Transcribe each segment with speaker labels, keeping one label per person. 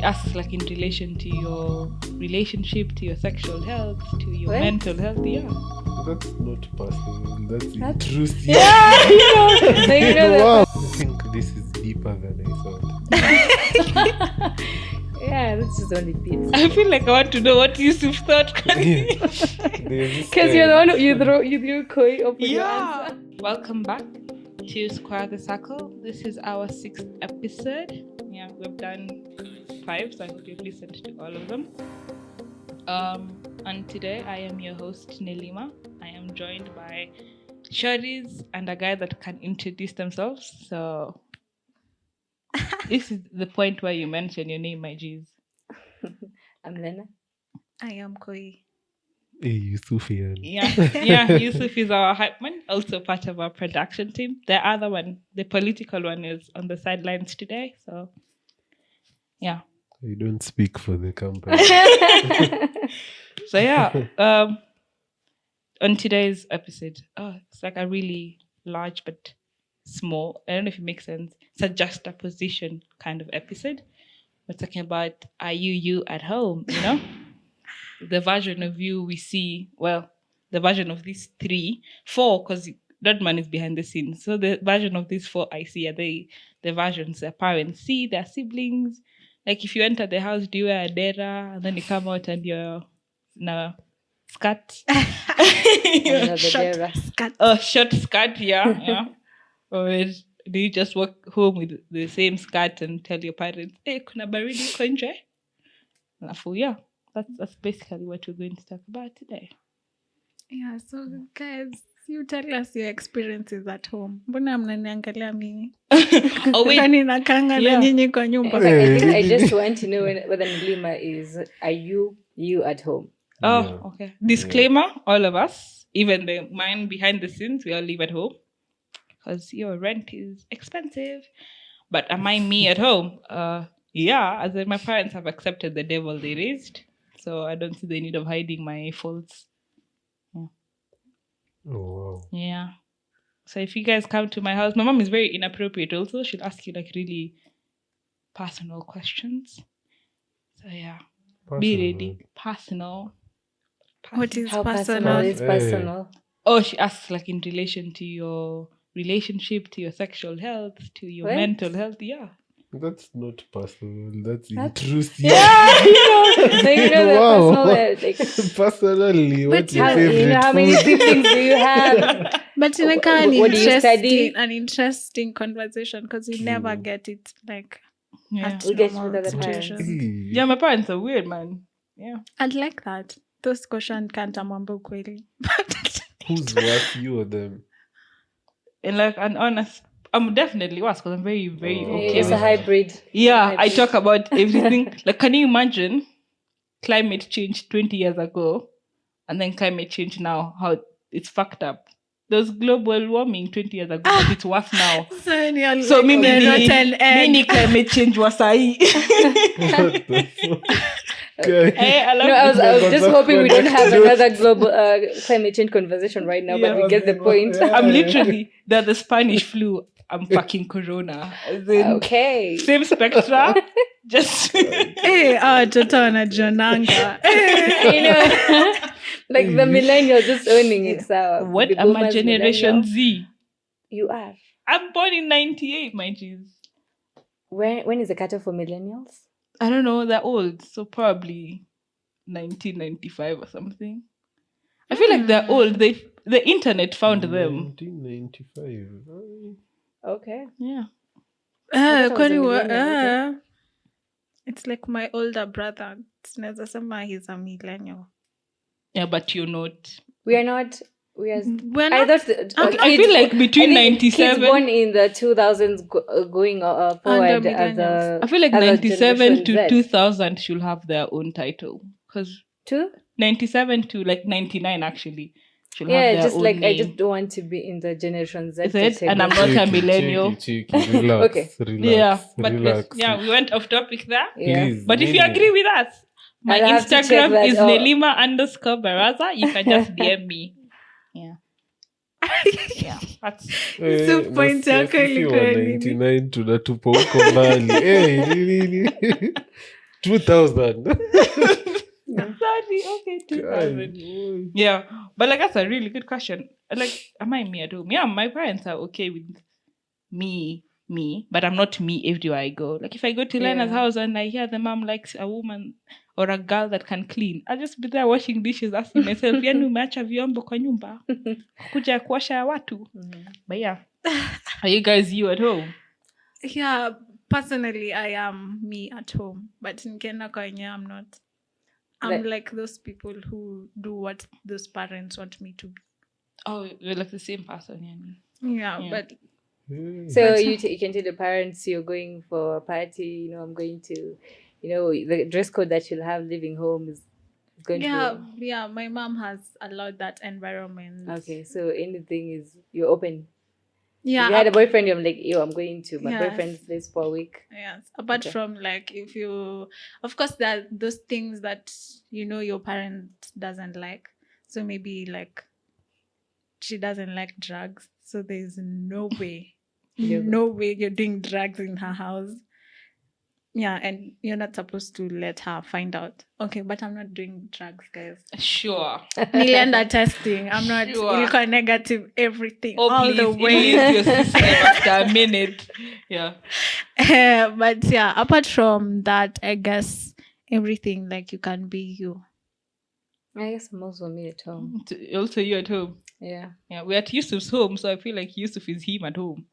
Speaker 1: asks like in relation to your relationship, to your sexual health, to your mental health. Yeah.
Speaker 2: That's not personal. That's intrusive.
Speaker 1: Yeah,
Speaker 2: Wow. I think this is deeper than I thought.
Speaker 3: Yeah, that's just only bits.
Speaker 1: I feel like I want to know what Yusuf thought.
Speaker 3: Because you're the one who you threw koi up with your answer.
Speaker 1: Welcome back to Square the Circle. This is our 6th episode. Yeah, we've done 5, so I hope you've listened to all of them. And today I am your host, Nelima. I am joined by shorties and a guy that can introduce themselves. So this is the point where you mention your name, my G's.
Speaker 3: I'm Lenah.
Speaker 4: I am Koi.
Speaker 2: Hey, Yusuf here.
Speaker 1: Yeah, Yusuf is our hype man, also part of our production team. The other one, the political one, is on the sidelines today. So, yeah.
Speaker 2: I don't speak for the company.
Speaker 1: So, yeah. On today's episode, it's like a really large but small, I don't know if it makes sense, it's a juxtaposition kind of episode. We're talking about, are you at home, you know? The version of you we see, well, the version of these 4, because that man is behind the scenes. So the version of these 4 I see are the versions their parents see, their siblings. Like if you enter the house, do you wear a dera? And then you come out and you're in a skirt. Short skirt, yeah. Or do you just walk home with the same skirt and tell your parents, hey, kuna baridi uko nje? Alafu, yeah. That's basically what we're going to talk about today.
Speaker 4: Yeah, so guys, you tell us your experiences at home. Mbona mnaniangalia mimi?
Speaker 1: Oh wait.
Speaker 4: Kani nakanga na nyinyi kwa nyumba.
Speaker 3: I just want to know whether Nelima is, are you at home?
Speaker 1: Oh, yeah. Okay. Disclaimer, all of us, even the man behind the scenes, we all live at home. Because your rent is expensive. But am I me at home? Yeah, as in my parents have accepted the devil they raised. So I don't see the need of hiding my faults. Yeah.
Speaker 2: Oh, wow.
Speaker 1: Yeah. So if you guys come to my house, my mom is very inappropriate also. She'll ask you like really personal questions. So yeah.
Speaker 2: Personal.
Speaker 1: Be ready. Personal.
Speaker 4: What is
Speaker 3: How
Speaker 4: personal?
Speaker 3: is personal?
Speaker 1: Oh, she asks like in relation to your relationship, to your sexual health, to your mental health. Yeah.
Speaker 2: That's not personal. That's intrusive.
Speaker 1: Yeah,
Speaker 3: So you know the
Speaker 2: Wow.
Speaker 3: personal, like,
Speaker 2: Personally, what's your
Speaker 3: how,
Speaker 2: favorite
Speaker 3: you know how many
Speaker 2: food?
Speaker 3: siblings do you have?
Speaker 4: But in
Speaker 3: What do you study?
Speaker 4: an interesting conversation because you never get it like at
Speaker 3: We get
Speaker 4: normal
Speaker 3: with other parents.
Speaker 4: situations.
Speaker 1: Yeah, my parents are weird, man. Yeah.
Speaker 4: I'd like that. Those questions can't amwambia ukweli.
Speaker 2: Who's worse, you or them?
Speaker 1: And like an honest, I'm definitely worse because I'm very, very okay.
Speaker 3: It's a hybrid.
Speaker 1: Yeah, I talk about everything. Like, can you imagine climate change 20 years ago and then climate change now, how it's fucked up? There's global warming 20 years ago, but it's worse now. So mini climate change was I.
Speaker 2: What the fuck? Okay.
Speaker 3: I was just hoping we don't have another global climate change conversation right now, but we get the point.
Speaker 1: I'm literally the Spanish flu. I'm fucking corona.
Speaker 3: Okay.
Speaker 1: Same spectra. Just
Speaker 4: Toto wanajonanga.
Speaker 3: You know, like the millennials just owning it. So
Speaker 1: what am I Generation Z?
Speaker 3: You are.
Speaker 1: I'm born in 98, my G's.
Speaker 3: When is the cutoff for millennials?
Speaker 1: I don't know, they're old, so probably 1995 or something. I feel like they're old. The internet found them.
Speaker 2: 1995.
Speaker 3: Okay.
Speaker 1: Yeah.
Speaker 4: It's like my older brother. Naweza sema he's a millennial.
Speaker 1: Yeah, but you're not.
Speaker 3: We are not.
Speaker 4: We're
Speaker 3: I
Speaker 4: not.
Speaker 3: thought
Speaker 1: I feel like between
Speaker 3: I think
Speaker 1: 97.
Speaker 3: kids born in the 2000s going forward as a.
Speaker 1: I feel like
Speaker 3: as a
Speaker 1: 97 to
Speaker 3: Generation Z.
Speaker 1: 2000 should have their own title. Because 97 to like 99 actually should have their
Speaker 3: just
Speaker 1: own
Speaker 3: like
Speaker 1: name.
Speaker 3: I just don't want to be in the Generation Z.
Speaker 1: Is it? And I'm not a millennial.
Speaker 2: Cheeky, relax,
Speaker 3: Okay.
Speaker 2: relax,
Speaker 1: Yeah, but
Speaker 2: relax.
Speaker 1: we went off topic there.
Speaker 3: Yeah.
Speaker 2: Please,
Speaker 1: But if you
Speaker 2: Nelly.
Speaker 1: agree with us, my
Speaker 3: I'll have to check
Speaker 1: Instagram
Speaker 3: that
Speaker 1: is
Speaker 3: out.
Speaker 1: Nelima_Baraza. You can just DM me. Yeah. Yeah. That's
Speaker 4: So point yako ilikuwa nini?
Speaker 2: 99 tunatupa huko mbali. Nini? 2,000.
Speaker 1: Sorry, okay, 2,000. Yeah, but like that's a really good question. Like, am I me at home? Yeah, my parents are okay with me, but I'm not me everywhere I go. Like if I go to Lena's house and I hear the mom likes a woman or a girl that can clean, I'll just be there washing dishes, asking myself, yani umeacha vyombo kwa nyumba? Kuja kuosha watu. But yeah, are you guys you at home?
Speaker 4: Yeah, personally, I am me at home, but nikienda kwa wenyewe, I'm not. I'm like those people who do what those parents want me to be.
Speaker 1: Oh, we're like the same person, yani.
Speaker 4: Yeah. But
Speaker 3: so you can tell the parents you're going for a party, I'm going to, the dress code that you'll have living home is going to be...
Speaker 4: Yeah, my mom has allowed that environment.
Speaker 3: Okay, so anything is, you're open.
Speaker 4: Yeah.
Speaker 3: If you had a boyfriend, you're like, I'm going to my boyfriend's place for a week.
Speaker 4: Yes. Apart from like, if you, of course, there are those things that, your parent doesn't like. So maybe like, she doesn't like drugs. So there's no way, no way you're doing drugs in her house. Yeah, and you're not supposed to let her find out. Okay, but I'm not doing drugs, guys.
Speaker 1: Sure.
Speaker 4: Nilienda testing. I'm not ilikuwa negative everything. All the way.
Speaker 1: Your system after a minute. Yeah.
Speaker 4: But yeah, apart from that, I guess everything like you can be you.
Speaker 3: I guess I'm also me at home.
Speaker 1: Also you at home.
Speaker 3: Yeah.
Speaker 1: We're at Yusuf's home, so I feel like Yusuf is him at home.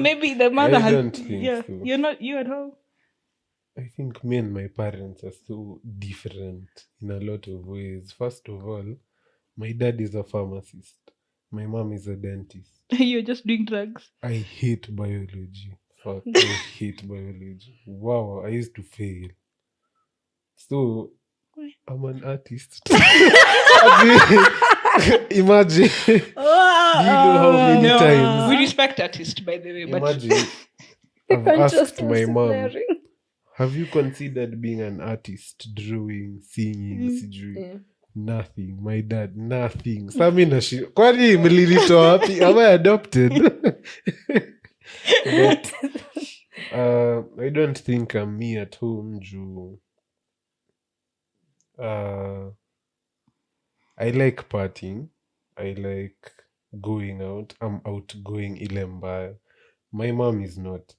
Speaker 1: Maybe the mother
Speaker 2: I
Speaker 1: has.
Speaker 2: don't think so.
Speaker 1: You're not you at home.
Speaker 2: I think me and my parents are so different in a lot of ways. First of all, my dad is a pharmacist. My mom is a dentist.
Speaker 1: You're just doing drugs.
Speaker 2: I hate biology. Fuck, I hate biology. Wow, I used to fail. So, I'm an artist. Imagine. Do you know how many times?
Speaker 1: We respect artists, by the way.
Speaker 2: Imagine. I've asked my mom, have you considered being an artist, drawing, singing, sijui? Nothing. My dad, nothing. Samina, kwani mlilitoa wapi? Am I adopted? But I don't think I'm me at home, Ju. I like partying. I like going out. I'm outgoing Ilembaya. My mom is not.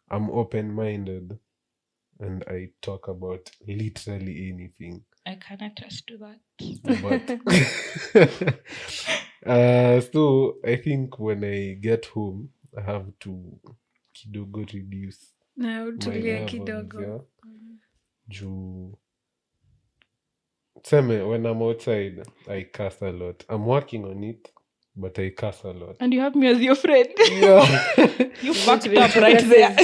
Speaker 2: I'm open-minded and I talk about literally anything.
Speaker 1: I can attest to that.
Speaker 2: But so I think when I get home, I have to kidogo reduce my levels, yeah. Juu Seme, when I'm outside, I cuss a lot. I'm working on it, but I cuss a lot.
Speaker 1: And you have me as your friend.
Speaker 2: Yeah.
Speaker 1: You fucked up right there.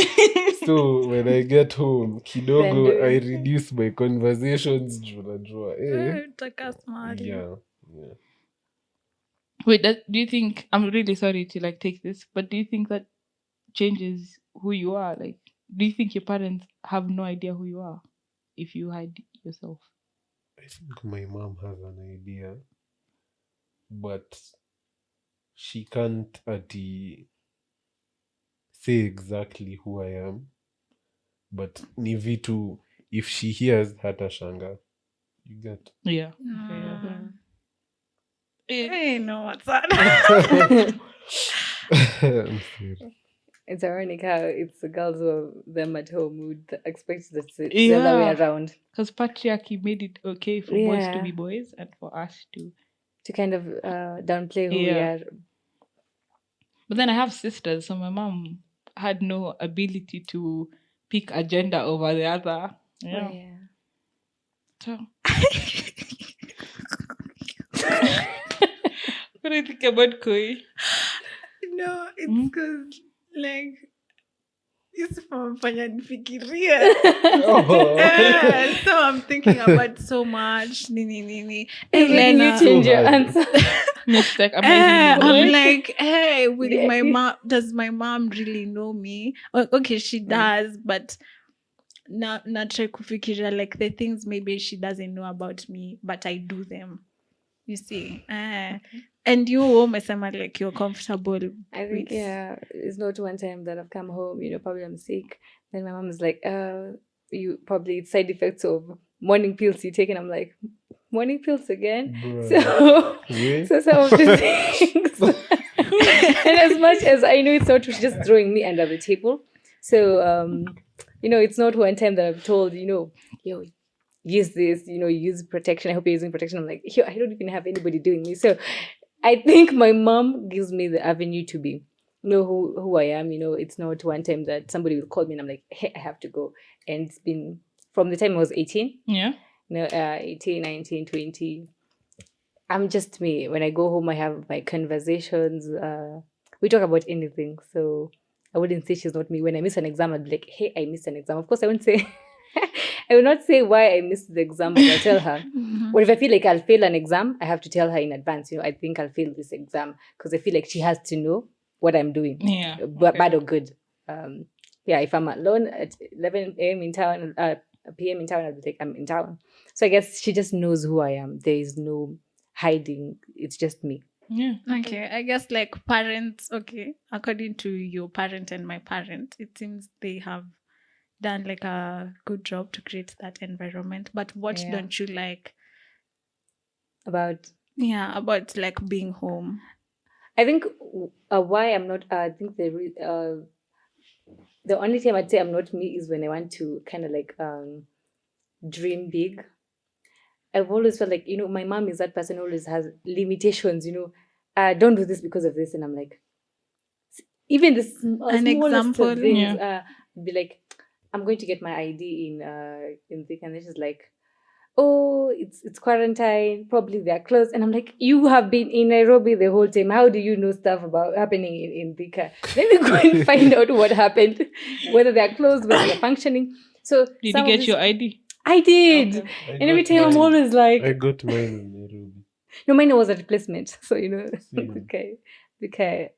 Speaker 2: So when I get home, kidogo, I reduce my conversations. Yeah.
Speaker 1: Wait, do you think, I'm really sorry to like take this, but do you think that changes who you are? Like, do you think your parents have no idea who you are if you hide yourself?
Speaker 2: I think my mom has an idea, but she can't say exactly who I am. But ni vitu, if she hears hata shanga, you get.
Speaker 1: Yeah.
Speaker 4: Hey, no, what's that?
Speaker 2: I'm sorry.
Speaker 3: It's ironic how it's the girls who are them at home who would expect that it's the other way around.
Speaker 1: Because patriarchy made it okay for boys to be boys and for us to
Speaker 3: kind of downplay who we are.
Speaker 1: But then I have sisters, so my mom had no ability to pick a gender over the other. Yeah.
Speaker 3: Oh, yeah.
Speaker 1: So. What do you think about Koi?
Speaker 4: No, it's because like Yusuf amefanya nifikirie. So I'm thinking about so much. Nini.
Speaker 3: Hey, Lenah, you change your answer.
Speaker 4: I'm like, hey, does my mom really know me? Okay, she does, but not try kufikiria like the things maybe she doesn't know about me, but I do them. You see, and you umesema like you're comfortable.
Speaker 3: I think it's not one time that I've come home, probably I'm sick, Then my mom is like, you probably it's side effects of morning pills you take. And I'm like, morning pills again?
Speaker 2: Bruh.
Speaker 3: So some of these things. And as much as I know it's not true, she's just throwing me under the table. So, it's not one time that I'm told, yo, use this, use protection. I hope you're using protection. I'm like, yo, I don't even have anybody doing me. So I think my mom gives me the avenue to be, who I am. It's not one time that somebody will call me and I'm like, hey, I have to go. And it's been from the time I was 18.
Speaker 1: Yeah.
Speaker 3: 18, 19, 20. I'm just me. When I go home, I have my conversations. We talk about anything. So I wouldn't say she's not me. When I miss an exam, I'd be like, hey, I missed an exam. Of course, I wouldn't say, I will not say why I missed the exam, but I'll tell her. Or if I feel like I'll fail an exam, I have to tell her in advance, I think I'll fail this exam because I feel like she has to know what I'm doing.
Speaker 1: Yeah.
Speaker 3: Bad or good. If I'm alone at 11 a.m. in town, p.m. in town, I'll be like, I'm in town. So I guess she just knows who I am. There is no hiding. It's just me.
Speaker 1: Yeah.
Speaker 4: Okay, I guess like parents, according to your parent and my parent, it seems they have done like a good job to create that environment. But what don't you like
Speaker 3: about
Speaker 4: like being home?
Speaker 3: I think why I'm not, I think the only time I'd say I'm not me is when I want to kind of like dream big. I've always felt like, my mom is that person who always has limitations, don't do this because of this. And I'm like, even the
Speaker 4: an example
Speaker 3: of things, be like, I'm going to get my ID in Vic, and she's like, oh, it's quarantine, probably they're closed. And I'm like, you have been in Nairobi the whole time. How do you know stuff about happening in Thika? Let me go and find out what happened, whether they're closed, whether they're functioning. So
Speaker 1: did you get your ID?
Speaker 3: I did.
Speaker 2: Okay.
Speaker 3: And every time I'm always like,
Speaker 2: I got mine in Nairobi.
Speaker 3: No, mine was a replacement. So, Thika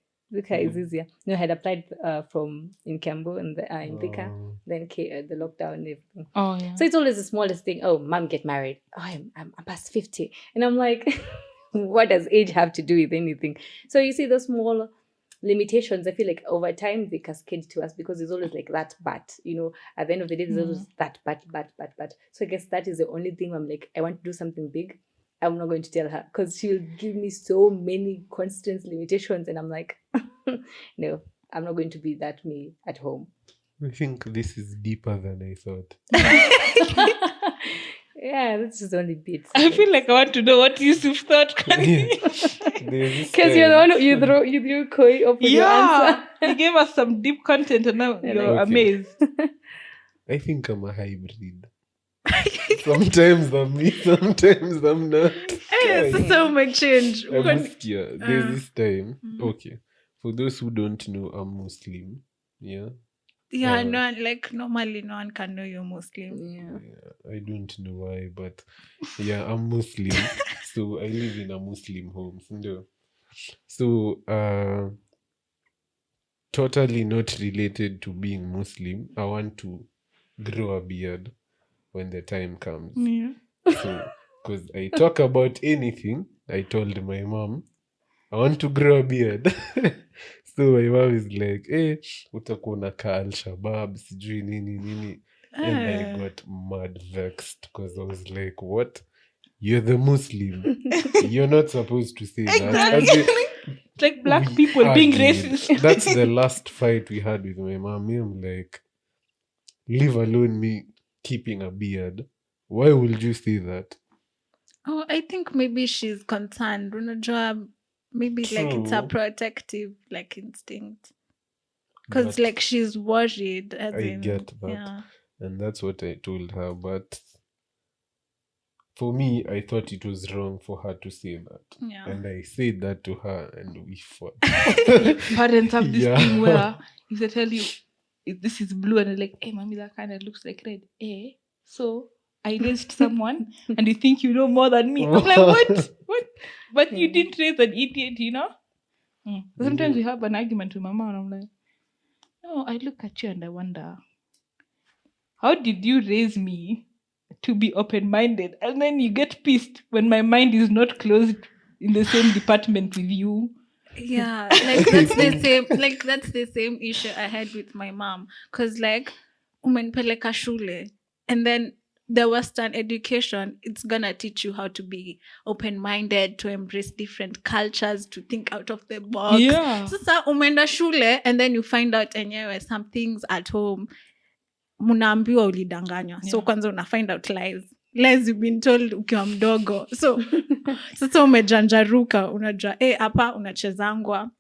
Speaker 3: is easier. I had applied from in Kiambu and in Thika, then the lockdown and everything.
Speaker 1: Oh, yeah.
Speaker 3: So it's always the smallest thing. Oh, mom, get married. Oh, I'm past 50. And I'm like, what does age have to do with anything? So you see those small limitations, I feel like over time they cascade to us because it's always like that but at the end of the day there's always that but. So I guess that is the only thing I'm like, I want to do something big. I'm not going to tell her because she'll give me so many constant limitations and I'm like, no, I'm not going to be that me at home.
Speaker 2: I think this is deeper than I thought.
Speaker 3: Yeah, that's just only bits.
Speaker 1: I feel like I want to know what Yusuf thought.
Speaker 3: Because you're the one who you threw koi up with your answer.
Speaker 1: You gave us some deep content and now you're amazed.
Speaker 2: I think I'm a hybrid. Sometimes I'm me, sometimes I'm not.
Speaker 4: It's so much change.
Speaker 2: There's this time. Okay. For those who don't know, I'm Muslim. Yeah.
Speaker 4: Yeah, normally no one can know you're Muslim.
Speaker 3: Yeah.
Speaker 2: I don't know why, but I'm Muslim. So I live in a Muslim home. So totally not related to being Muslim. I want to grow a beard when the time comes.
Speaker 1: Yeah.
Speaker 2: So, because I talk about anything, I told my mom, I want to grow a beard. So my mom is like, utakuwa unakaa Al-Shabaab, sijui nini. And I got mad vexed because I was like, what? You're the Muslim. You're not supposed to say that.
Speaker 1: It's like black people being racist.
Speaker 2: That's the last fight we had with my mom. I'm like, leave alone me keeping a beard. Why would you say that?
Speaker 4: Oh, I think maybe she's concerned. Maybe like it's a protective like instinct. Because like she's worried.
Speaker 2: Get that.
Speaker 4: Yeah.
Speaker 2: And that's what I told her. But for me, I thought it was wrong for her to say that.
Speaker 4: Yeah.
Speaker 2: And I said that to her and we fought.
Speaker 1: Parents have this thing where if they tell you this is blue and they're like, hey, mommy, that kind of looks like red. So I raised someone and you think you know more than me. I'm like, what? But you didn't raise an idiot, Sometimes we have an argument with my mom and I'm like, no, I look at you and I wonder, how did you raise me to be open-minded? And then you get pissed when my mind is not closed in the same department with you.
Speaker 4: Yeah, like that's the same issue I had with my mom. Because like umenipeleka shule, and then the Western education, it's gonna teach you how to be open-minded, to embrace different cultures, to think out of the box.
Speaker 1: Yeah.
Speaker 4: Sasa umeenda shule and then you find out enyewe some things at home munaambiwa ulidanganywa. So kwanza una find out lies you've been told ukiwa mdogo. So sasa umejanjaruka, unajua hapa unachezangwa.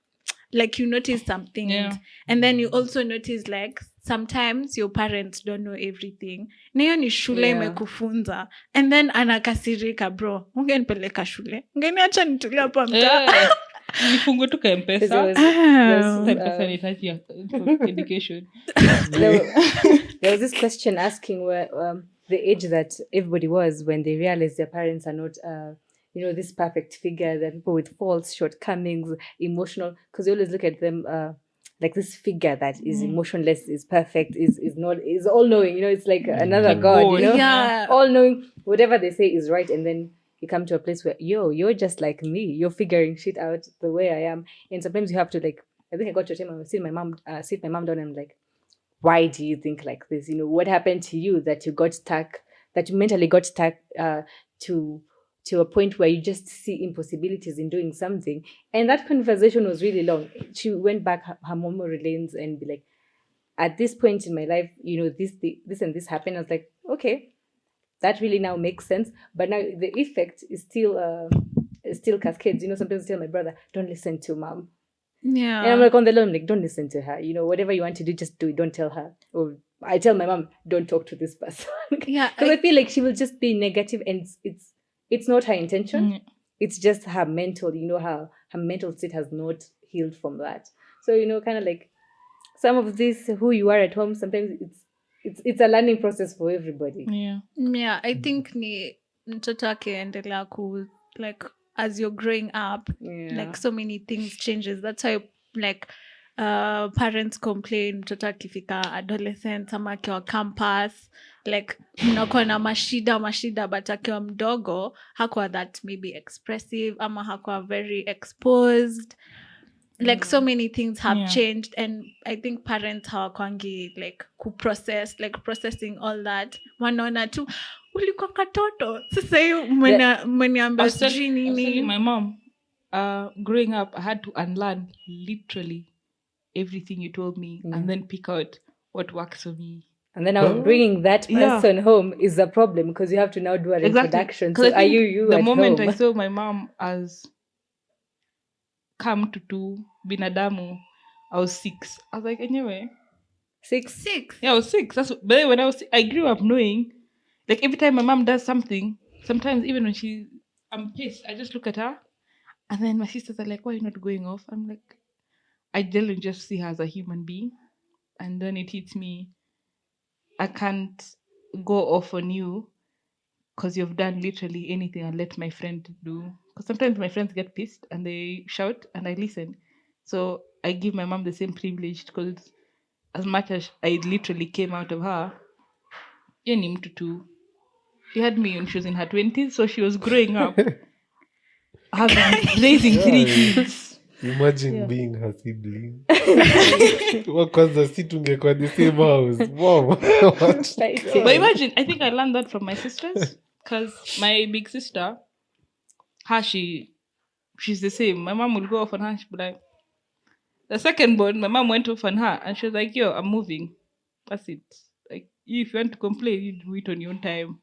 Speaker 4: Like you notice some things.
Speaker 1: Yeah.
Speaker 4: And then you also notice like sometimes your parents don't know everything. Na hiyo ni shule imekufunza. And then anakasirika, bro, ungenipeleka shule, ungeniacha nitulia hapa mtaa.
Speaker 1: Nifungue tu ka-M-Pesa. M-Pesa inahitaji education.
Speaker 3: There was this question asking where the age that everybody was when they realized their parents are not this perfect figure, that people with faults, shortcomings, emotional, because you always look at them like this figure that is emotionless, is perfect, is all knowing, it's like another god, all knowing, whatever they say is right. And then you come to a place where you're just like me, you're figuring shit out the way I am. And sometimes you have to, like, I think I got to a time I sit my mom down, and I'm like, why do you think like this? What happened to you that you got stuck, that you mentally got stuck to a point where you just see impossibilities in doing something? And that conversation was really long. She went back her memory lanes and be like, at this point in my life, this and this happened. I was like, okay, that really now makes sense. But now the effect is still cascades. Sometimes I tell my brother, don't listen to mom.
Speaker 4: Yeah.
Speaker 3: And I'm like on the low, I'm like, don't listen to her. Whatever you want to do, just do it. Don't tell her. Or I tell my mom, don't talk to this person.
Speaker 4: Yeah.
Speaker 3: Because I feel like she will just be negative, and it's not her intention. It's just her mental, her mental state has not healed from that. So, kind of like some of this, who you are at home, sometimes it's a learning process for everybody.
Speaker 4: Yeah, I think ni mtoto akiendelea like as you're growing up, like so many things changes. That's why like parents complain mtoto akifika adolescent ama akiwa campus, like mnakuwa na mashida, but akiwa mdogo hakuwa that maybe expressive ama hakuwa very exposed. Like so many things have changed, and I think parents hawakwangi like processing all that. Wanaona tu ulikuwa katoto, sasa hiyo mmeniambia sijui nini.
Speaker 1: My mom, growing up, I had to unlearn literally everything you told me and then pick out what works for me.
Speaker 3: And then now bringing that person home is a problem, because you have to now do an introduction. So are you
Speaker 1: the
Speaker 3: at
Speaker 1: moment
Speaker 3: home?
Speaker 1: I saw my mom as come to binadamu, I was 6. I was like, anyway,
Speaker 3: 6?
Speaker 1: Yeah, I was 6. But then when I grew up knowing, like every time my mom does something, sometimes even when I'm pissed, I just look at her, and then my sisters are like, why are you not going off? I'm like, I generally just see her as a human being, and then it hits me, I can't go off on you because you've done literally anything and let my friend do. Because sometimes my friends get pissed and they shout and I listen. So I give my mom the same privilege, because as much as I literally came out of her, she had me when she was in her 20s, so she was growing up, raising 3 kids.
Speaker 2: Imagine being her sibling. Kwanza si tungekuwa the same house. Wow.
Speaker 1: But imagine, I think I learned that from my sisters, because my big sister, she's the same. My mom would go off on her, she'd be like, the second born, my mom went off on her and she was like, yo, I'm moving. That's it. Like, if you want to complain, you do it on your own time.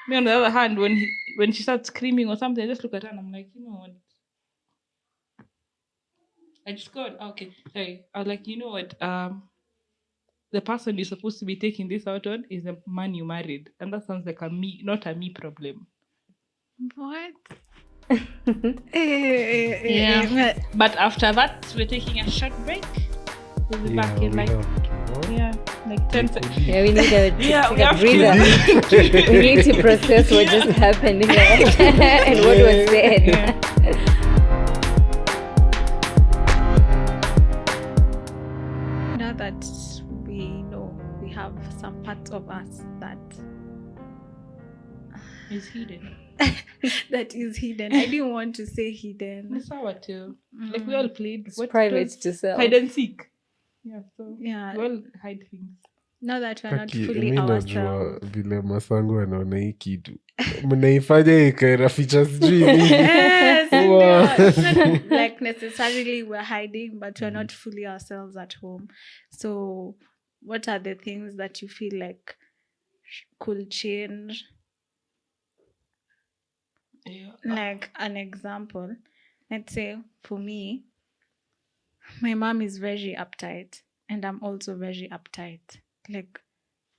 Speaker 1: Me, on the other hand, when she starts screaming or something, I just look at her and I'm like, you know what? I just got, okay, sorry. I was like, you know what? The person you're supposed to be taking this out on is the man you married. And that sounds like not a me problem.
Speaker 4: What?
Speaker 1: But after that, we're taking a short break. We'll be back in like 10 seconds.
Speaker 3: Yeah, we need a
Speaker 1: we
Speaker 3: breather. We need to process what just happened and what was said.
Speaker 4: Now that we know we have some parts of us that
Speaker 1: is hidden.
Speaker 4: That is hidden. I didn't want to say hidden.
Speaker 1: It's our too. Like we all played.
Speaker 3: It's private to sell.
Speaker 1: Hide and seek. Yeah, so we all hide things.
Speaker 4: Now that we're not
Speaker 2: Aki,
Speaker 4: fully
Speaker 2: mi najua
Speaker 4: ourselves.
Speaker 2: vile masangu anaona hii kitu mnaifanya ikaera ficha sijui nini.
Speaker 4: Yes,
Speaker 2: Wow.
Speaker 4: it's not like necessarily we're hiding, but we're not fully ourselves at home. So, what are the things that you feel like could change?
Speaker 1: Yeah.
Speaker 4: Like an example, let's say for me, my mom is very uptight, and I'm also very uptight. Like,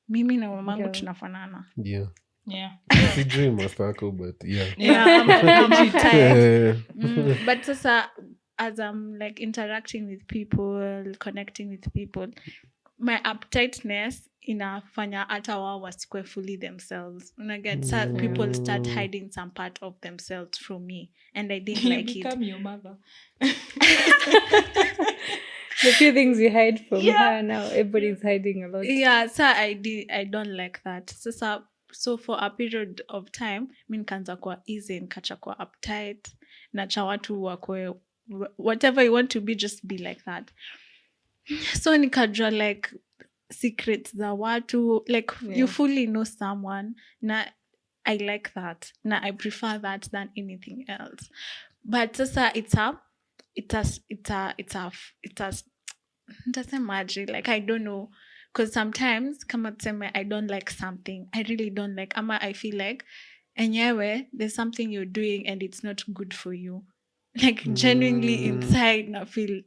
Speaker 4: mimi na mamangu
Speaker 3: Girl.
Speaker 4: tunafanana.
Speaker 2: Yeah.
Speaker 1: Yeah.
Speaker 2: Sijui masako but yeah.
Speaker 4: Yeah, I'm uptight.
Speaker 2: Eh,
Speaker 4: But sasa, as I'm like interacting with people, connecting with people, my uptightness inafanya hata wao wasikwe fully themselves. People start hiding some part of themselves from me, and I didn't
Speaker 1: You
Speaker 4: like it.
Speaker 1: become your mother.
Speaker 3: The few things you hide from her now, everybody's hiding a lot.
Speaker 4: Yeah, so I don't like that. So for a period of time, mi nikaanza kuwa easy, nikacha kuwa uptight, nacha watu wakwe whatever you want to be, just be like that. So nikajua like secrets za watu, like you fully know someone, na I like that, na I prefer that than anything else. But sasa nitasemaje, like I don't know, because sometimes kama tuseme I don't like something, I really don't like, ama I feel like enyewe there's something you're doing and it's not good for you, like genuinely inside na feel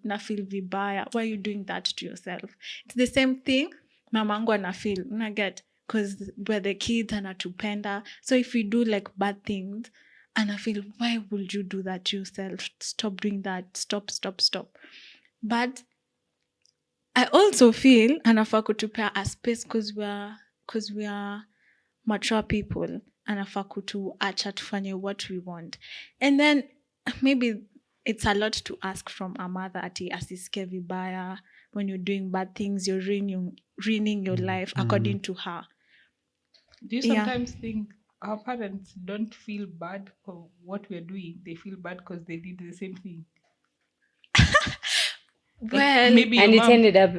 Speaker 4: vibaya. Why are you doing that to yourself? It's the same thing mamangu ana feel, unaget, because we're the kids anatupenda, so if we do like bad things and I feel, why would you do that to yourself? Stop doing that. Stop. But I also feel anafaa kutupea a space because we are mature people. Anafaa kutuacha tufanye what we want. And then maybe it's a lot to ask from a mother ati asisikie vibaya when you're doing bad things, you're ruining your life according to her.
Speaker 1: Do you
Speaker 4: Yeah.
Speaker 1: sometimes think our parents don't feel bad for what we're doing? They feel bad because they did the same thing.
Speaker 4: Well,
Speaker 1: maybe
Speaker 3: And
Speaker 1: your
Speaker 3: it
Speaker 1: mom,
Speaker 3: ended up,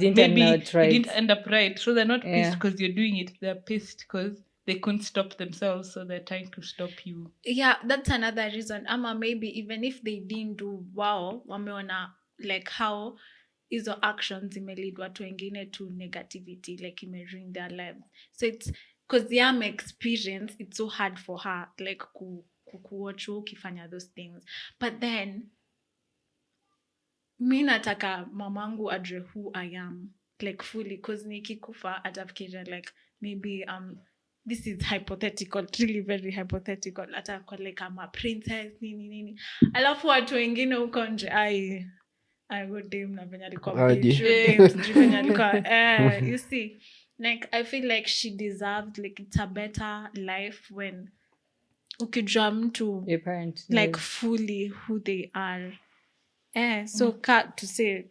Speaker 3: didn't
Speaker 1: maybe
Speaker 3: turn out right.
Speaker 1: it didn't end up right. So they're not pissed
Speaker 3: Yeah.
Speaker 1: because you're doing it. They're pissed because they couldn't stop themselves. So they're trying to stop you.
Speaker 4: yeah, that's another reason. Ama maybe even if they didn't do wow, wameona like how hizo actions imelead watu wengine to negativity, like ruin their lives. So it's because yam experience, it's so hard for her like kuwatch ukifanya those things. But then mi nataka mamangu adre who I am like fully, because nikikufa atafikiria like maybe this is hypothetical, really very hypothetical, atakuwa like I'm a princess nini, alafu watu wengine huko nje I would dem na venye alikuwa
Speaker 2: Aje.
Speaker 4: bitch, dem sijui venye alikuwa you see, like I feel like she deserved, like it's a better life when ukijua mtu
Speaker 3: Your parent.
Speaker 4: like fully who they are. So to say,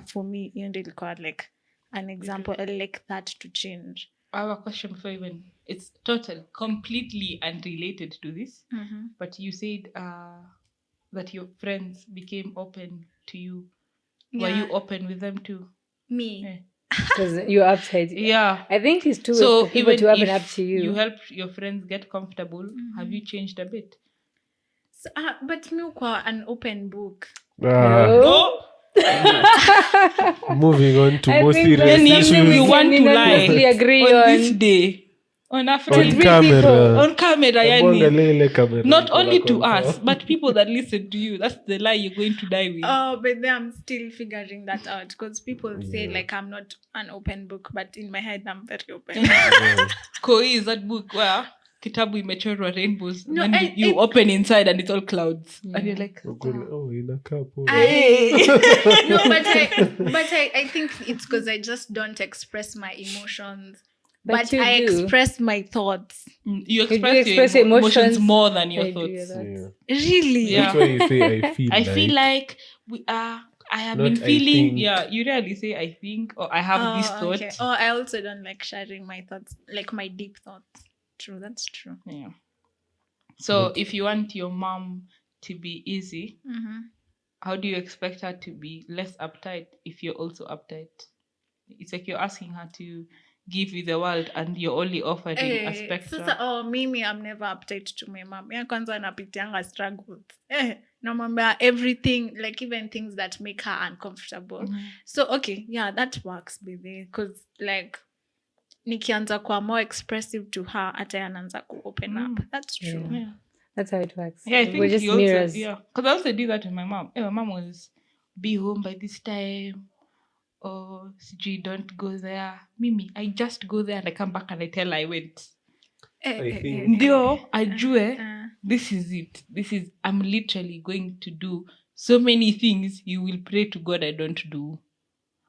Speaker 4: for me, you know, ilikuwa like an example. I like that to change.
Speaker 1: I have a question before even. It's completely unrelated to this. But you said that your friends became open to you. Were you open with them too?
Speaker 4: Me.
Speaker 1: Yeah.
Speaker 3: Because you're uptight.
Speaker 1: Yeah.
Speaker 3: I think it's too
Speaker 1: So
Speaker 3: for people
Speaker 1: even
Speaker 3: to open
Speaker 1: if
Speaker 3: up to you.
Speaker 1: you help your friends get comfortable, have you changed a bit?
Speaker 4: So, but me kwa an open book.
Speaker 3: No.
Speaker 2: Moving on to
Speaker 3: I
Speaker 2: more
Speaker 3: think
Speaker 2: serious
Speaker 3: that's something
Speaker 2: issues.
Speaker 3: we
Speaker 1: You want
Speaker 3: can
Speaker 1: to lie
Speaker 3: unanimously agree
Speaker 1: on
Speaker 3: on.
Speaker 1: this day. On
Speaker 2: On
Speaker 1: African
Speaker 3: three
Speaker 2: camera.
Speaker 3: people.
Speaker 1: on camera,
Speaker 2: Hebu
Speaker 1: yani.
Speaker 2: angalia ile camera
Speaker 1: Not
Speaker 2: iko na
Speaker 1: only to
Speaker 2: confirm.
Speaker 1: us, but people that listen to you. That's the lie you're going to die with.
Speaker 4: Oh, but then I'm still figuring that out because people say
Speaker 2: Yeah.
Speaker 4: like I'm not an open book, but in my head I'm very open.
Speaker 2: Yeah.
Speaker 1: Koi is that book where kitabu imechorwa rainbows.
Speaker 4: No,
Speaker 1: and then
Speaker 4: and
Speaker 1: you
Speaker 4: it-
Speaker 1: open inside and it's all clouds. And you're like,
Speaker 2: Ukule, oh, inakaa poa.
Speaker 4: No, but I think it's because I just don't express my emotions.
Speaker 3: But you
Speaker 4: I
Speaker 3: do.
Speaker 4: express my thoughts.
Speaker 1: you
Speaker 3: do
Speaker 1: express,
Speaker 3: express
Speaker 1: your
Speaker 3: your
Speaker 1: emotions
Speaker 3: emotions.
Speaker 1: more than your
Speaker 3: I do
Speaker 1: thoughts.
Speaker 3: that.
Speaker 2: Yeah.
Speaker 4: Really?
Speaker 1: Yeah.
Speaker 2: That's why you say I feel
Speaker 1: I
Speaker 2: like.
Speaker 1: feel like I have
Speaker 2: Not
Speaker 1: been
Speaker 2: I
Speaker 1: feeling.
Speaker 2: think.
Speaker 1: Yeah, you rarely say I think or I have this thought.
Speaker 4: Okay. Oh, I also don't like sharing my thoughts, like my deep thoughts. True, that's true.
Speaker 1: Yeah. So if you want your mom to be easy, how do you expect her to be less uptight if you're also uptight? It's like you're asking her to give you the world and you're only offering a spectrum.
Speaker 4: Sasa mimi I'm never update to my mom. Ya kwanza napitianga struggles. Namwambia everything, like even things that make her uncomfortable. So okay, yeah, that works baby, because like nikianza kuwa more expressive to her, hata anaanza ku open up. That's true.
Speaker 3: Yeah. That's how it works.
Speaker 1: Yeah, I think
Speaker 3: we're just
Speaker 1: also,
Speaker 3: mirrors.
Speaker 1: yeah, because I also did that with my mom. My mom was be home by this time, or CG don't go there. Mimi, I just go there and I come back and I tell her I went.
Speaker 2: I think
Speaker 1: Ndio, ajue, this is it. I'm literally going to do so many things you will pray to God I don't do.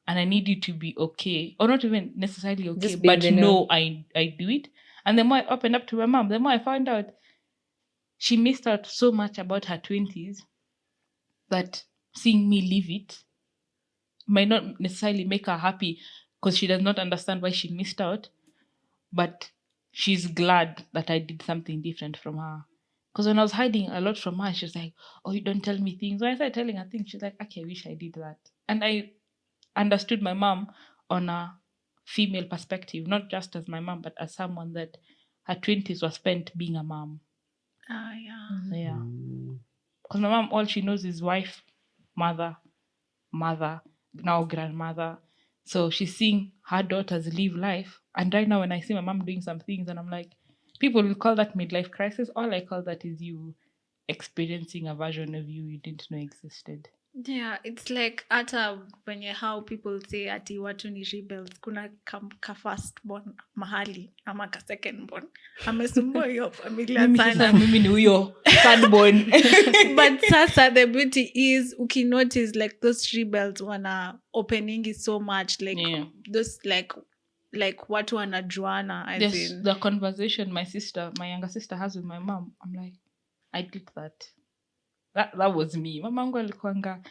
Speaker 1: And I need you to be okay. Or not even necessarily okay,
Speaker 3: Just be
Speaker 1: but
Speaker 3: in the know.
Speaker 1: I do it. And the more I opened up to my mom, the more I found out she missed out so much about her 20s that seeing me live it might not necessarily make her happy because she does not understand why she missed out, but she's glad that I did something different from her. Because when I was hiding a lot from her, she was like, oh, you don't tell me things. When I started telling her things, she's like, okay, I wish I did that. And I understood my mom on a female perspective, not just as my mom, but as someone that her 20s was spent being a mom. Yeah. Because my mom, all she knows is wife, mother, now grandmother. So she's seeing her daughters live life. And right now when I see my mom doing some things and I'm like, people will call that midlife crisis. All I call that is you experiencing a version of you didn't know existed.
Speaker 4: Yeah, it's like hata wenye how people say ati watu ni rebels, kuna ka first born mahali ama ka second born amesumbua hiyo familia sana.
Speaker 1: Mimi ni huyo third born.
Speaker 4: But sasa the beauty is ukinotice like those rebels wana opening it so much like those like watu wanajuana as in
Speaker 1: the conversation my younger sister has with my mom, I'm like, I did that. That was me. Mamangu alikuanga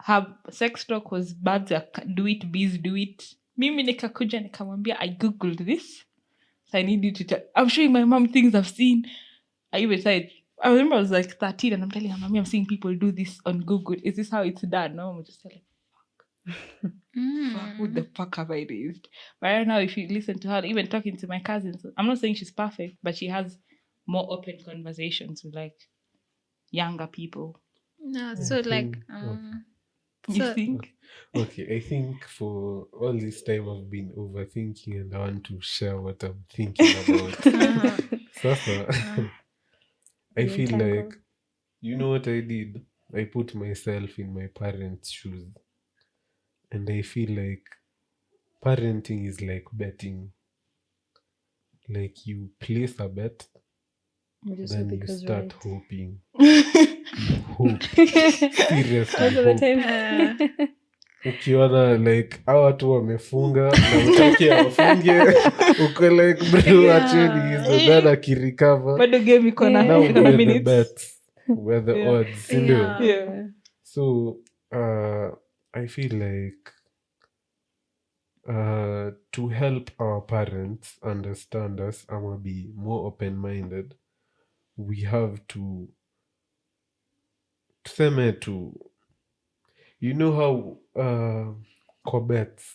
Speaker 1: her sex talk was birds do it, bees do it. Mimi nikakuja nikamwambia I googled this, so I need you to tell. I'm showing my mom things I've seen. I even said, I remember I was like 13 and I'm telling her, Mommy, I'm seeing people do this on Google. Is this how it's done? No, I'm just telling fuck. Fuck, who the fuck have I raised? But right now, if you listen to her, even talking to my cousins, I'm not saying she's perfect, but she has more open conversations with like younger people.
Speaker 4: No, so like
Speaker 1: you think?
Speaker 2: Okay, I think for all this time I've been overthinking and I want to share what I'm thinking about. Sasa, I feel like, you know what I did? I put myself in my parents' shoes. And I feel like parenting is like betting. Like you place a bet, then you start hoping. You hope. Seriously hope. Ukiona like hawa watu wamefunga na utaki awafunge uko like bro actually is the dad akirecover
Speaker 1: But the game
Speaker 2: now we're the bets, we're the odds, sindio?
Speaker 1: Yeah.
Speaker 2: So I feel like to help our parents understand us and be more open-minded, we have to tuseme to, you know how Corbets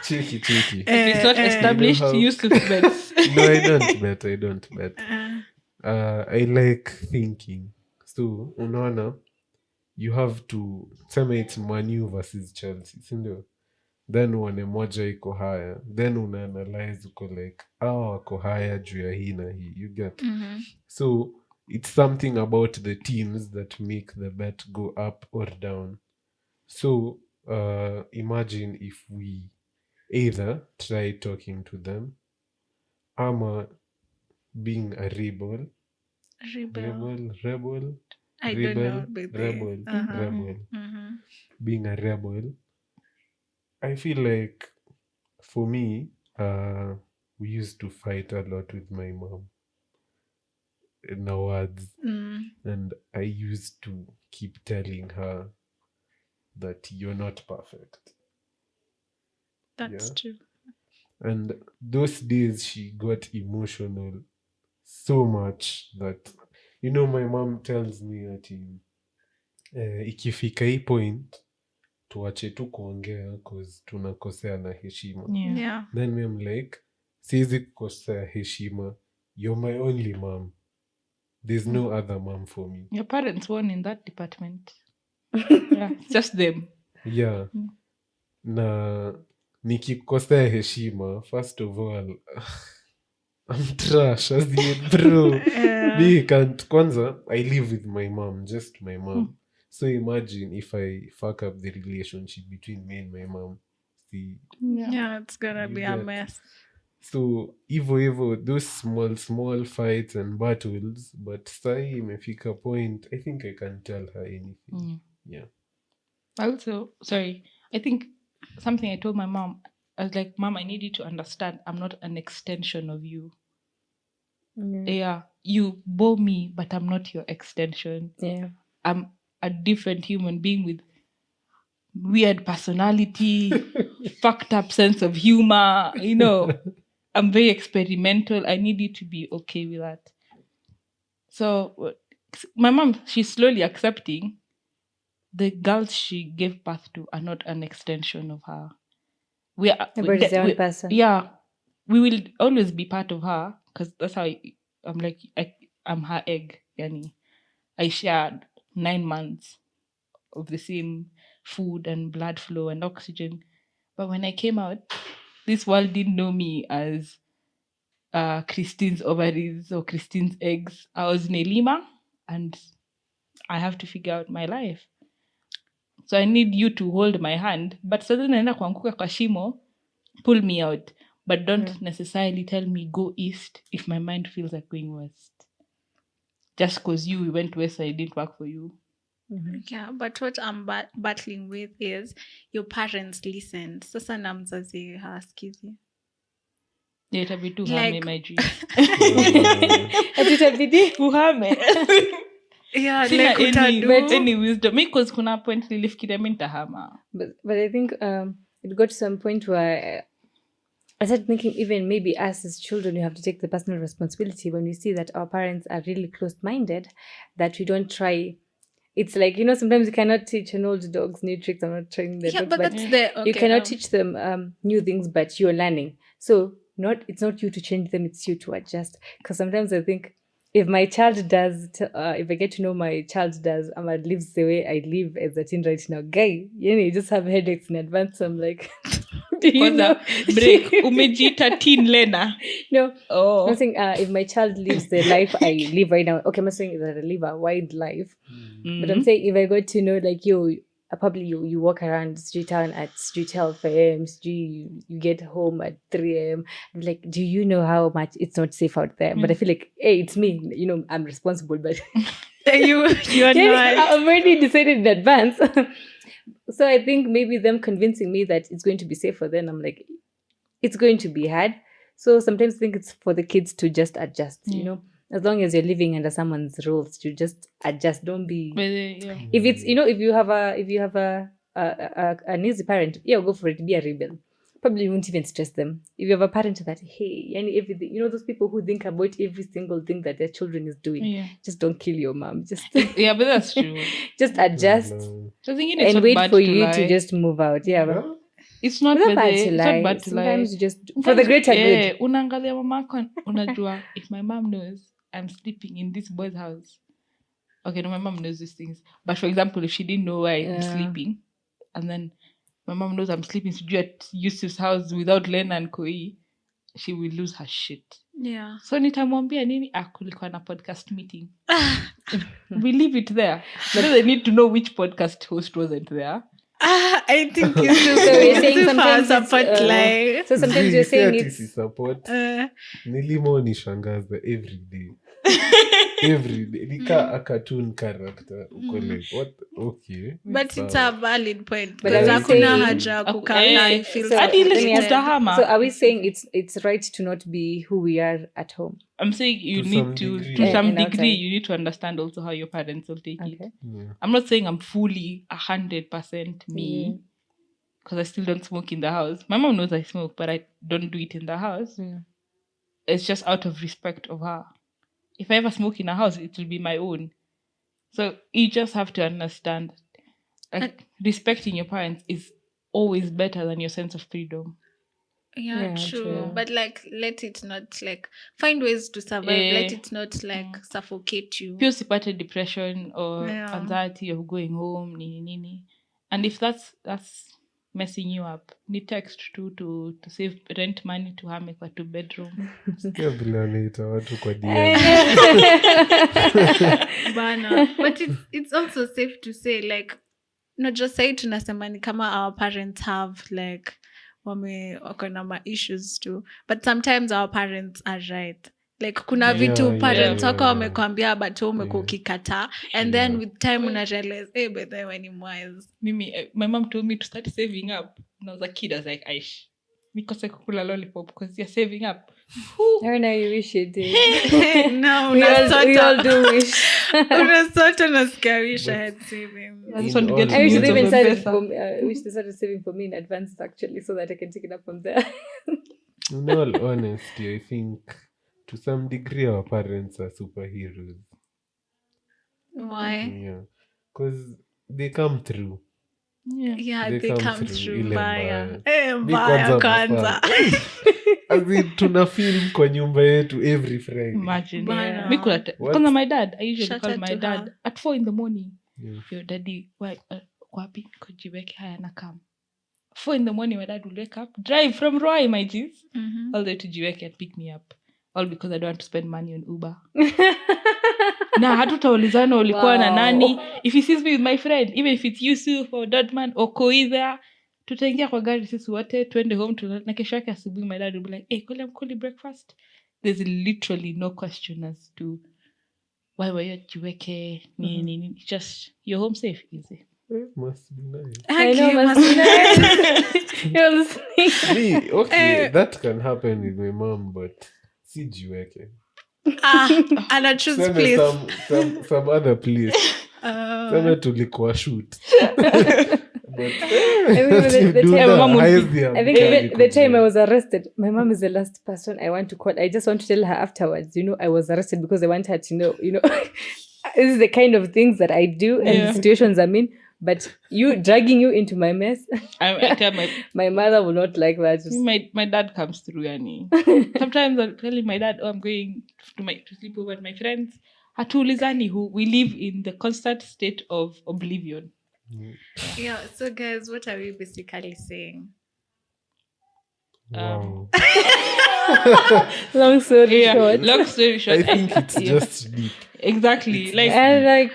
Speaker 2: cheeky
Speaker 1: If it's not established,
Speaker 2: you know
Speaker 1: Yusuf bets.
Speaker 2: No, I don't bet. I like thinking. So unaona, you have to tuseme it's Manu versus Chelsea, sindio? Then uone moja iko haya, then unaanalyze uko like wako haya juu ya hii na hii, you get. So it's something about the teams that make the bet go up or down. So imagine if we either try talking to them ama being a rebel. Being a rebel. I feel like for me, we used to fight a lot with my mom in our words. And I used to keep telling her that you're not perfect.
Speaker 4: That's true.
Speaker 2: And those days she got emotional so much that, you know, my mom tells me that ikifika hii point tuache tu kuongea cause tunakosea na heshima.
Speaker 4: Yeah.
Speaker 2: Then me I'm like, siwezi kukosea heshima. You're my only mom. There's no other mom for me.
Speaker 1: Your parents won in that department. Yeah, it's just them.
Speaker 2: Yeah. Na nikikosea heshima, first of all, I'm trash as in, bro. Me can't. Kwanza, I live with my mom, just my mom. So imagine if I fuck up the relationship between me and my mom. See,
Speaker 4: Yeah, it's gonna
Speaker 2: You
Speaker 4: be a
Speaker 2: get-
Speaker 4: mess.
Speaker 2: so hivyo those small fights and battles, but sahi imefika point, I think I can tell her anything. Yeah.
Speaker 1: Also, sorry, I think something I told my mom, I was like, Mom, I need you to understand I'm not an extension of you. Yeah, you bore me, but I'm not your extension.
Speaker 3: Yeah.
Speaker 1: I'm a different human being with weird personality, fucked up sense of humor. You know, I'm very experimental. I need you to be okay with that. So my mom, she's slowly accepting the girls she gave birth to are not an extension of her. We are
Speaker 3: Everybody's their own person.
Speaker 1: Yeah, we will always be part of her because that's how I'm like I'm her egg. Yani, I shared 9 months of the same food and blood flow and oxygen. But when I came out, this world didn't know me as Christine's ovaries or Christine's eggs. I was Nelima, and I have to figure out my life. So I need you to hold my hand. But sasa naenda kuanguka kwa shimo, pull me out. But don't necessarily tell me go east if my mind feels like going west. Just because we went west, I didn't work for you.
Speaker 4: Yeah, but what I'm battling with is your parents listened. Sasa na mzazi hasikizi.
Speaker 1: Yeah, itabidi
Speaker 4: Like-
Speaker 1: tuhame my G.
Speaker 3: Itabidi.
Speaker 1: Tuhame.
Speaker 4: Yeah,
Speaker 1: Sina
Speaker 4: like utadu.
Speaker 1: any wisdom. Mi cause kuna point nilifikiria mi nitahama.
Speaker 3: But I think it got to some point where I started thinking even maybe us as children, we have to take the personal responsibility when we see that our parents are really closed-minded, that we don't try. It's like, sometimes you cannot teach an old dog's new tricks. I'm not trying the
Speaker 4: Yeah,
Speaker 3: dog,
Speaker 4: but that's the okay,
Speaker 3: you cannot teach them new things, but you're learning. So it's not you to change them, it's you to adjust. Because sometimes I think if my child does, if I get to know my child does, lives the way I live as a teen right now, guy, you just have headaches in advance. I'm like, do you know?
Speaker 1: Kwanza, break. Umejiita teen Lenah.
Speaker 3: No.
Speaker 1: Oh.
Speaker 3: I'm saying if my child lives the life I live right now, okay, I'm not saying that I live a wide life, but I'm saying if I got to know like probably you walk around street town at street 12 a.m. You get home at 3 a.m. I'm like, do you know how much it's not safe out there? But I feel like, hey, it's me. I'm responsible, but
Speaker 4: you're not.
Speaker 3: I've already decided in advance. So I think maybe them convincing me that it's going to be safer, then I'm like, it's going to be hard. So sometimes I think it's for the kids to just adjust, as long as you're living under someone's rules, you just adjust. Don't be. If it's if you have an easy parent, go for it. Be a rebel. Probably won't even stress them. If you have a parent that everything, those people who think about every single thing that their children is doing, just don't kill your mom. Just
Speaker 1: but that's true.
Speaker 3: just adjust
Speaker 1: And
Speaker 3: wait for you to just move out. Yeah.
Speaker 1: It's not bad to lie.
Speaker 3: Sometimes you just for the greater good.
Speaker 1: Unaangalia mamako unajua if my mom knows I'm sleeping in this boy's house. Okay, no, my mom knows these things. But for example, if she didn't know where I'm sleeping, and then my mom knows I'm sleeping at Yusuf's house without Lenah and Koi, she will lose her shit.
Speaker 4: Yeah.
Speaker 1: So nitamwambia nini? Kulikuwa na podcast meeting. We leave it there. But they need to know which podcast host wasn't there.
Speaker 4: I think you
Speaker 3: So you're saying sometimes
Speaker 4: support like.
Speaker 3: So sometimes you're saying
Speaker 2: it's support. Nelima unishangaza every day. Every day. Nika a cartoon character. Uko like, what? Okay.
Speaker 4: But it's a valid point.
Speaker 3: But
Speaker 4: Because
Speaker 3: are we
Speaker 4: hakuna
Speaker 3: saying-
Speaker 4: haja kukaa and feel
Speaker 3: So,
Speaker 1: Hadi ile
Speaker 3: let me ask-
Speaker 1: utahama.
Speaker 3: so are we saying it's right to not be who we are at home?
Speaker 1: I'm saying you
Speaker 2: To
Speaker 1: need
Speaker 2: some
Speaker 1: to
Speaker 2: degree.
Speaker 1: to some
Speaker 3: And
Speaker 1: degree
Speaker 3: outside.
Speaker 1: you need to understand also how your parents will take it.
Speaker 3: Okay.
Speaker 2: Yeah.
Speaker 1: I'm not saying I'm fully 100% me because I still don't smoke in the house. My mom knows I smoke, but I don't do it in the house. It's just out of respect of her. If I ever smoke in a house, it will be my own. So you just have to understand. like respecting your parents is always better than your sense of freedom.
Speaker 4: Yeah, true. But like, let it not like find ways to survive. Let it not like suffocate you.
Speaker 1: Pia usipate depression or anxiety of going home, nini. And if that's messing you up, need text to save rent money to hame kwa 2 bedroom.
Speaker 2: Sikia vile wanaita watu kwa DM.
Speaker 4: Bana. But it's also safe to say like not just say tunasema ni kama our parents have like wako na ma issues too, but sometimes our parents are right. Like kuna vitu parents wako wamekwambia but umekuwa ukikataa, and then with time una realize but they were wise.
Speaker 1: Mimi my mom told me to start saving up when I was a kid. I was like, aish, nikose kukula lollipop because you're saving up.
Speaker 3: I know you wish you did.
Speaker 4: No,
Speaker 3: we all do wish.
Speaker 4: Unasota nasikia wish I had savings.
Speaker 3: I wish they started saving for me in advance actually, so that I can take it up from there.
Speaker 2: In all honesty, I think to some degree our parents are superheroes.
Speaker 4: Why?
Speaker 2: Yeah, because they come through.
Speaker 4: Yeah, they come through mbaya. Kwanza.
Speaker 2: As in, tuna film kwa nyumba yetu every Friday.
Speaker 1: Imagine. Kwanza my dad, I usually call my dad at 4 a.m. Yo, daddy, wapi kujiweke haya na kam. 4 a.m, my dad will wake up, drive from Roy, my G's, all the way to Jiweke and pick me up. All because I don't want to spend money on Uber. Na hatutaulizana ulikuwa na nani. If he sees me with my friend, even if it's Yusuf or Dodman or Koidha, tutaingia kwa gari sisi wote twende home na kesho yake asubuhi my dad will be like, hey, call breakfast. There's literally no question as to why were you at Jiweke. Just you're home safe, easy.
Speaker 2: Must be nice.
Speaker 3: I know, must be nice. You're listening.
Speaker 2: Okay, that can happen with my mom, but si Jiweke.
Speaker 4: And I choose place.
Speaker 2: Some other place. Sema tulikuwa shoot. But
Speaker 3: the time I was arrested, my mom is the last person I want to call. I just want to tell her afterwards, I was arrested because I want her to know, this is the kind of things that I do and the situations I'm in. But you dragging you into my mess,
Speaker 1: I tell
Speaker 3: my mother will not like that.
Speaker 1: My dad comes through, yani. Sometimes I'll tell my dad, I'm going to sleep over at my friends. Hatulizani, who we live in the constant state of oblivion.
Speaker 4: Yeah, so guys, what are we basically saying?
Speaker 2: Wow.
Speaker 3: Long story short.
Speaker 2: I think it's just deep.
Speaker 1: Exactly.
Speaker 3: I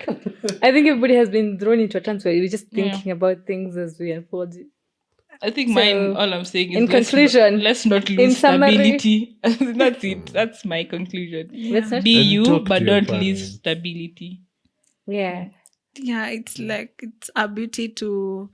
Speaker 3: think everybody has been thrown into a trance where we're just thinking about things as we unfold.
Speaker 1: I think mine, all I'm saying is
Speaker 3: in conclusion,
Speaker 1: let's not lose stability. That's it. That's my conclusion.
Speaker 3: Yeah.
Speaker 1: Be you, but don't lose stability.
Speaker 3: Yeah.
Speaker 4: Yeah, it's like it's a beauty to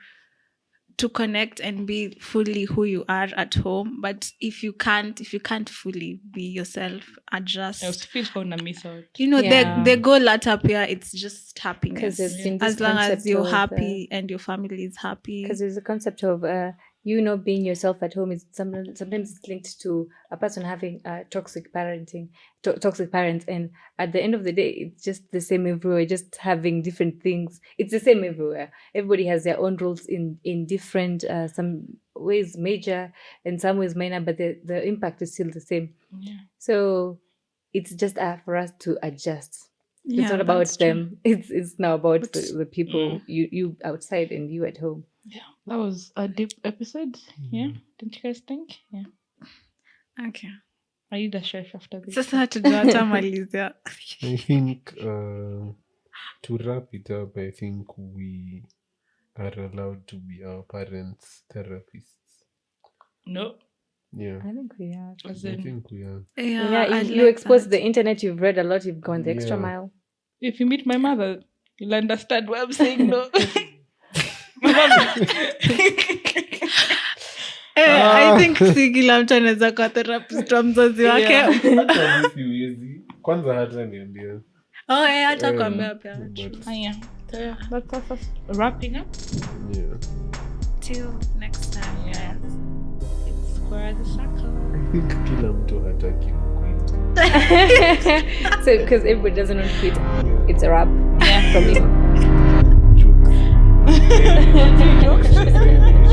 Speaker 4: connect and be fully who you are at home, but if you can't fully be yourself, adjust.
Speaker 1: I feel gonna miss out.
Speaker 4: The goal at up here, it's just happiness.
Speaker 3: As
Speaker 4: long as you're happy and your family is happy.
Speaker 3: Because there's a concept of being yourself at home is sometimes it's linked to a person having toxic parents, and at the end of the day, it's just the same everywhere, just having different things. It's the same everywhere. Everybody has their own roles in different, some ways major and some ways minor, but the impact is still the same.
Speaker 1: Yeah.
Speaker 3: So it's just for us to adjust. It's not about them. It's now about the people, you outside and you at home.
Speaker 1: Yeah, that was a deep episode. Yeah, don't you guys think? Yeah.
Speaker 4: Okay.
Speaker 1: I need a chef after this.
Speaker 4: Sasa tunatamalizia.
Speaker 2: I think to wrap it up, I think we are allowed to be our parents' therapists.
Speaker 1: No.
Speaker 2: Yeah.
Speaker 3: I think we are.
Speaker 2: I think we are.
Speaker 3: Yeah, you exposed the internet, you've read a lot, you've gone the extra mile.
Speaker 1: If you meet my mother, you'll understand what I'm saying, no? My mother.
Speaker 4: I think kila mtu anaweza kuwa therapist wa mzazi wake.
Speaker 2: Kwanza hata niambia.
Speaker 4: Hata kuambia pia.
Speaker 1: So that's us wrapping up.
Speaker 2: Yeah.
Speaker 4: Till next time, guys.
Speaker 1: It's Square the Circle.
Speaker 2: I think kila mtu hataki quit.
Speaker 3: So because everybody doesn't want to quit, it's a wrap.
Speaker 1: Yeah.
Speaker 3: From me.
Speaker 2: Jokes.
Speaker 1: Two jokes.